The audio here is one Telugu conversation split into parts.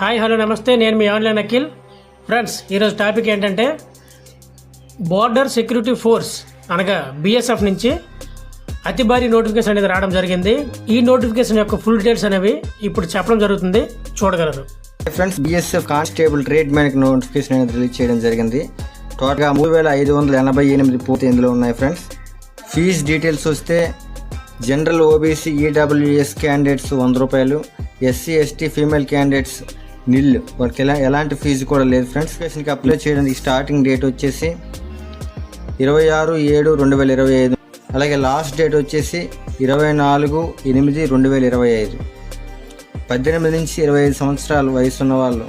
హాయ్ హలో నమస్తే, నేను మీ ఆన్లైన్ అఖిల్. ఫ్రెండ్స్, ఈరోజు టాపిక్ ఏంటంటే బార్డర్ సెక్యూరిటీ ఫోర్స్ అనగా బిఎస్ఎఫ్ నుంచి అతి భారీ నోటిఫికేషన్ అనేది రావడం జరిగింది. ఈ నోటిఫికేషన్ యొక్క ఫుల్ డీటెయిల్స్ అనేవి ఇప్పుడు చెప్పడం జరుగుతుంది, చూడగలరు. Friends, BSF constable trade man notification అనేది రిలీజ్ చేయడం జరిగింది. టోటల్గా 3588 పూర్తి ఇందులో ఉన్నాయి. ఫ్రెండ్స్, ఫీజ్ డీటెయిల్స్ వస్తే జనరల్ ఓబీసీ ఈడబ్ల్యూఎస్ క్యాండిడేట్స్ 100 రూపాయలు, ఎస్సీ ఎస్టీ ఫీమేల్ క్యాండిడేట్స్ నిల్, వాళ్ళకి ఎలాంటి ఫీజు కూడా లేదు. ఫ్రెండ్స్, నోటిఫికేషన్కి అప్లై చేయడానికి స్టార్టింగ్ డేట్ వచ్చేసి 26/7/2025, అలాగే లాస్ట్ డేట్ వచ్చేసి 24/8/2025. 18 నుంచి 25 సంవత్సరాల వయసు ఉన్న వాళ్ళు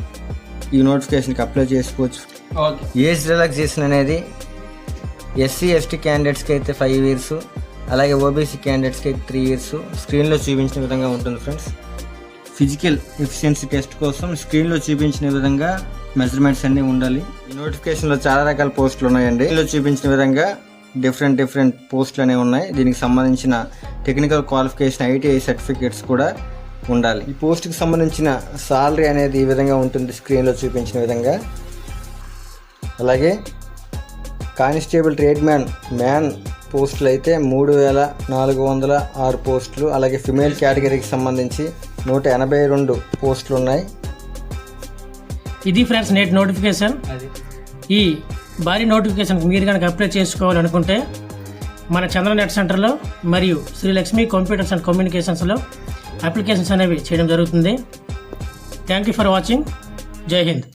ఈ నోటిఫికేషన్కి అప్లై చేసుకోవచ్చు. ఏజ్ రిలాక్సేషన్ అనేది ఎస్సీ ఎస్టీ క్యాండిడేట్స్కి అయితే 5 years, అలాగే ఓబీసీ క్యాండిడేట్స్కి అయితే 3 years స్క్రీన్లో చూపించిన విధంగా ఉంటుంది. ఫ్రెండ్స్, ఫిజికల్ ఎఫిషియన్సీ టెస్ట్ కోసం స్క్రీన్లో చూపించిన విధంగా మెజర్మెంట్స్ అన్నీ ఉండాలి. ఈ నోటిఫికేషన్లో చాలా రకాల పోస్టులు ఉన్నాయండి. స్క్రీన్లో చూపించిన విధంగా డిఫరెంట్ పోస్టులు అనేవి ఉన్నాయి. దీనికి సంబంధించిన టెక్నికల్ క్వాలిఫికేషన్ ఐటీఐ సర్టిఫికేట్స్ కూడా ఉండాలి. ఈ పోస్ట్కి సంబంధించిన సాలరీ అనేది ఈ విధంగా ఉంటుంది, స్క్రీన్లో చూపించిన విధంగా. అలాగే కానిస్టేబుల్ ట్రేడ్ మ్యాన్ పోస్టులు అయితే 3406 పోస్టులు, అలాగే ఫిమేల్ కేటగిరీకి సంబంధించి 182 పోస్టులు ఉన్నాయి. ఇది ఫ్రెండ్స్ నేటి నోటిఫికేషన్. ఈ భారీ నోటిఫికేషన్కి మీరు కనుక అప్లై చేసుకోవాలనుకుంటే మన చంద్ర నెట్ సెంటర్లో మరియు శ్రీలక్ష్మి కంప్యూటర్స్ అండ్ కమ్యూనికేషన్స్లో అప్లికేషన్స్ అనేవి చేయడం జరుగుతుంది. Thank you for watching. జై హింద్.